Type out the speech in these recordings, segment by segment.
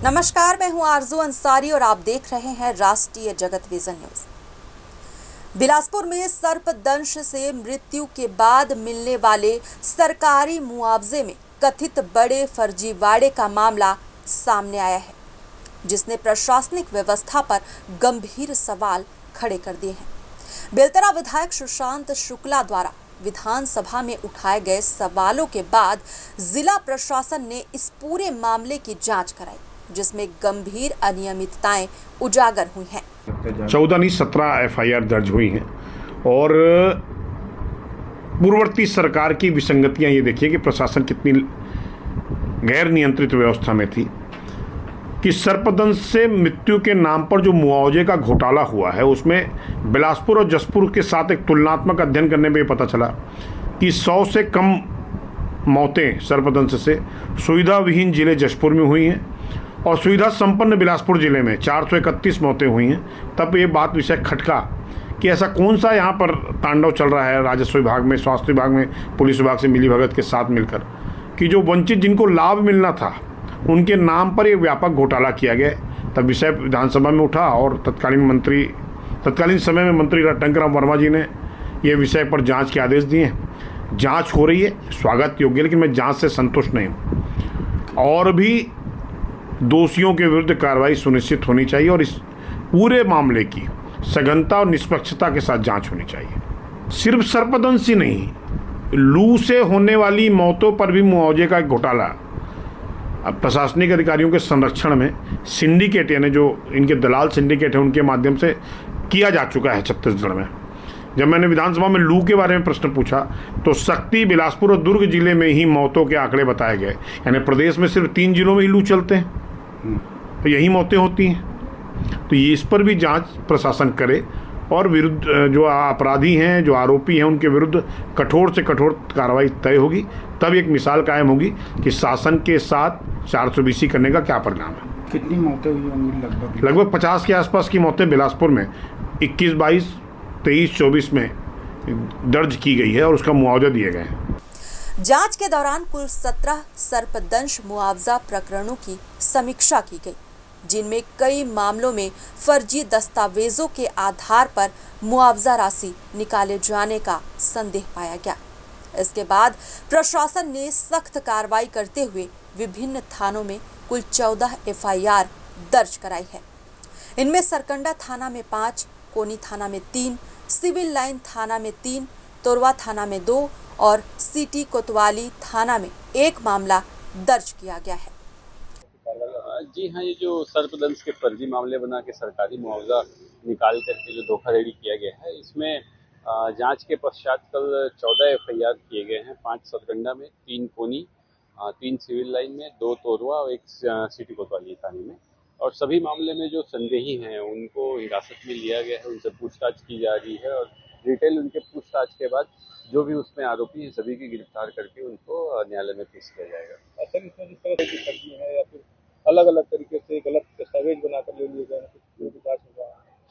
नमस्कार, मैं हूं आरजू अंसारी और आप देख रहे हैं राष्ट्रीय जगत विजन न्यूज। बिलासपुर में सर्पदंश से मृत्यु के बाद मिलने वाले सरकारी मुआवजे में कथित बड़े फर्जीवाड़े का मामला सामने आया है, जिसने प्रशासनिक व्यवस्था पर गंभीर सवाल खड़े कर दिए हैं। बेलतरा विधायक सुशांत शुक्ला द्वारा विधानसभा में उठाए गए सवालों के बाद जिला प्रशासन ने इस पूरे मामले की जांच कराई, जिसमें गंभीर अनियमितताएं उजागर हुई हैं। 14 नहीं 17 एफआईआर दर्ज हुई हैं और पूर्ववर्ती सरकार की विसंगतियां ये देखिए कि प्रशासन कितनी गैर नियंत्रित व्यवस्था में थी कि सर्पदंश से मृत्यु के नाम पर जो मुआवजे का घोटाला हुआ है, उसमें बिलासपुर और जसपुर के साथ एक तुलनात्मक अध्ययन करने में पता चला कि 100 से कम मौतें सर्पदंश से सुविधा विहीन जिले जसपुर में हुई हैं और सुविधा संपन्न बिलासपुर जिले में 431 मौतें हुई हैं। तब ये बात विषय खटका कि ऐसा कौन सा यहाँ पर तांडव चल रहा है राजस्व विभाग में, स्वास्थ्य विभाग में, पुलिस विभाग से मिलीभगत के साथ मिलकर, कि जो वंचित जिनको लाभ मिलना था उनके नाम पर एक व्यापक घोटाला किया गया। तब विषय विधानसभा में उठा और तत्कालीन समय में मंत्री टंकराम वर्मा जी ने यह विषय पर जांच के आदेश दिए हैं। जांच हो रही है, स्वागत योग्य, लेकिन मैं जांच से संतुष्ट नहीं हूँ और भी दोषियों के विरुद्ध कार्रवाई सुनिश्चित होनी चाहिए और इस पूरे मामले की सघनता और निष्पक्षता के साथ जांच होनी चाहिए। सिर्फ सर्पदंश ही नहीं, लू से होने वाली मौतों पर भी मुआवजे का एक घोटाला अब प्रशासनिक अधिकारियों के संरक्षण में सिंडिकेट, यानी जो इनके दलाल सिंडिकेट है, उनके माध्यम से किया जा चुका है छत्तीसगढ़ में। जब मैंने विधानसभा में लू के बारे में प्रश्न पूछा तो शक्ति, बिलासपुर और दुर्ग जिले में ही मौतों के आंकड़े बताए गए, यानी प्रदेश में सिर्फ 3 जिलों में ही लू चलते हैं तो यही मौतें होती हैं। तो ये इस पर भी जांच प्रशासन करे और विरुद्ध जो अपराधी हैं, जो आरोपी हैं, उनके विरुद्ध कठोर से कठोर कार्रवाई तय होगी। तब एक मिसाल कायम होगी कि शासन के साथ 420 करने का क्या परिणाम है। कितनी मौतें हुई होंगी? लगभग 50 के आसपास की मौतें बिलासपुर में 21, 22, 23, 24 में दर्ज की गई है और उसका मुआवजा दिए गए हैं। जांच के दौरान कुल 17 सर्पदंश मुआवजा प्रकरणों की समीक्षा की गई, जिनमें कई मामलों में फर्जी दस्तावेजों के आधार पर मुआवजा राशि निकाले जाने का संदेह पाया गया। इसके बाद प्रशासन ने सख्त कार्रवाई करते हुए विभिन्न थानों में कुल 14 एफआईआर दर्ज कराई है। इनमें सरकंडा थाना में 5, कोनी थाना में 3, सिविल लाइन थाना में 3, तोरवा थाना में 2 और सिटी कोतवाली थाना में 1 मामला दर्ज किया गया है। जी हाँ, ये जो सर्पदंश के फर्जी मामले बना के सरकारी मुआवजा निकाल करके जो धोखाधड़ी किया गया है, इसमें जांच के पश्चात कल 14 एफआईआर किए गए हैं। 5 सरकंडा में, 3 कोनी, 3 सिविल लाइन में, 2 तोरवा और 1 सिटी कोतवाली थाने में। और सभी मामले में जो संदेही हैं उनको हिरासत में लिया गया है, उनसे पूछताछ की जा रही है और डिटेल उनके पूछताछ के बाद जो भी उसमें आरोपी हैं सभी की गिरफ्तार करके उनको न्यायालय में पेश किया जाएगा। सर, इसमें जिस तरह की फर्जी है या फिर अलग अलग तरीके से गलत दस्तावेज बनाकर ले लिए गए हैं,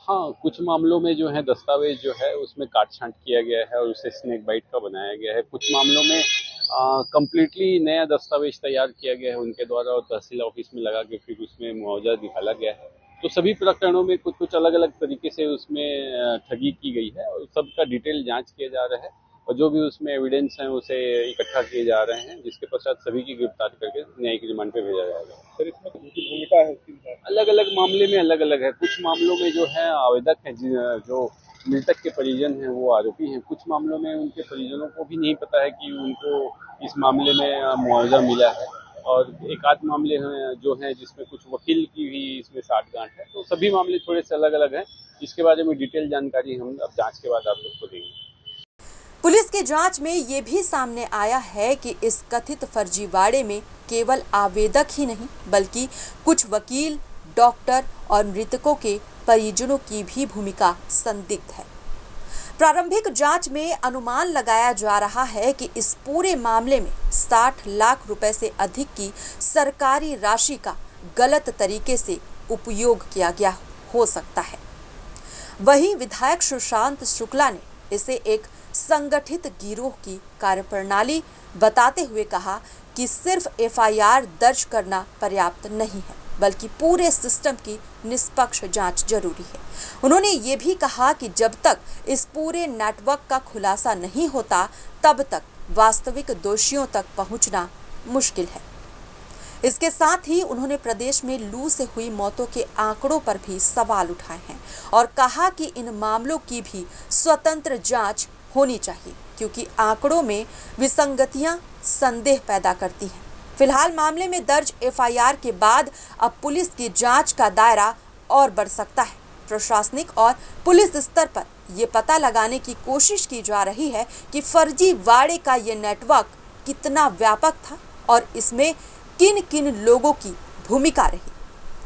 हाँ, कुछ मामलों में जो है दस्तावेज जो है उसमें काट छांट किया गया है और उसे स्नेक बाइट का बनाया गया है। कुछ मामलों में कम्प्लीटली नया दस्तावेज तैयार किया गया है उनके द्वारा और तहसील ऑफिस में लगा के फिर उसमें मुआवजा निकाला गया है। तो सभी प्रकरणों में कुछ अलग अलग तरीके से उसमें ठगी की गई है और सबका डिटेल जांच किया जा रहा है और जो भी उसमें एविडेंस हैं उसे इकट्ठा किए जा रहे हैं, जिसके पश्चात सभी की गिरफ्तार करके न्यायिक रिमांड पे भेजा जाएगा। सर, इसमें उनकी भूमिका है उसकी अलग अलग मामले में अलग अलग है। कुछ मामलों में जो है आवेदक है, जो मृतक के परिजन हैं वो आरोपी हैं। कुछ मामलों में उनके परिजनों को भी नहीं पता है कि उनको इस मामले में मुआवजा मिला है और एक आध मामले हैं जो हैं जिसमें कुछ वकील की भी इसमें साठगांठ है। तो सभी मामले थोड़े से अलग अलग हैं, जिसके बारे में डिटेल जानकारी हम अब जांच के बाद आप लोग को देंगे। पुलिस की जांच में ये भी सामने आया है कि इस कथित फर्जीवाड़े में केवल आवेदक ही नहीं बल्कि कुछ वकील, डॉक्टर और मृतकों के परिजनों की भी भूमिका संदिग्ध है। प्रारंभिक जांच में अनुमान लगाया जा रहा है कि इस पूरे मामले में 60 लाख रुपए से अधिक की सरकारी राशि का गलत तरीके से उपयोग किया गया हो सकता है। वहीं विधायक सुशांत शुक्ला ने इसे एक संगठित गिरोह की कार्यप्रणाली बताते हुए कहा कि सिर्फ एफआईआर दर्ज करना पर्याप्त नहीं है, बल्कि पूरे सिस्टम की निष्पक्ष जांच जरूरी है। उन्होंने ये भी कहा कि जब तक इस पूरे नेटवर्क का खुलासा नहीं होता तब तक वास्तविक दोषियों तक पहुंचना मुश्किल है। इसके साथ ही उन्होंने प्रदेश में लू से हुई मौतों के आंकड़ों पर भी सवाल उठाए हैं और कहा कि इन मामलों की भी स्वतंत्र जांच होनी चाहिए, क्योंकि आंकड़ों में विसंगतियां संदेह पैदा करती हैं। फिलहाल मामले में दर्ज एफआईआर के बाद अब पुलिस की जांच का दायरा और बढ़ सकता है। प्रशासनिक और पुलिस स्तर पर यह पता लगाने की कोशिश की जा रही है कि फर्जीवाड़े का ये नेटवर्क कितना व्यापक था और इसमें किन किन लोगों की भूमिका रही।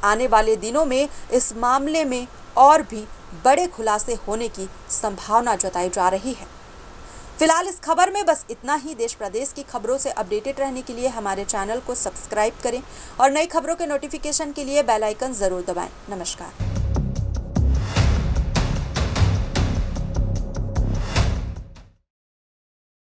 आने वाले दिनों में इस मामले में और भी बड़े खुलासे होने की संभावना जताई जा रही है। फिलहाल इस खबर में बस इतना ही। देश प्रदेश की खबरों से अपडेटेड रहने के लिए हमारे चैनल को सब्सक्राइब करें और नई खबरों के नोटिफिकेशन के लिए बेल आइकन जरूर दबाएं। नमस्कार।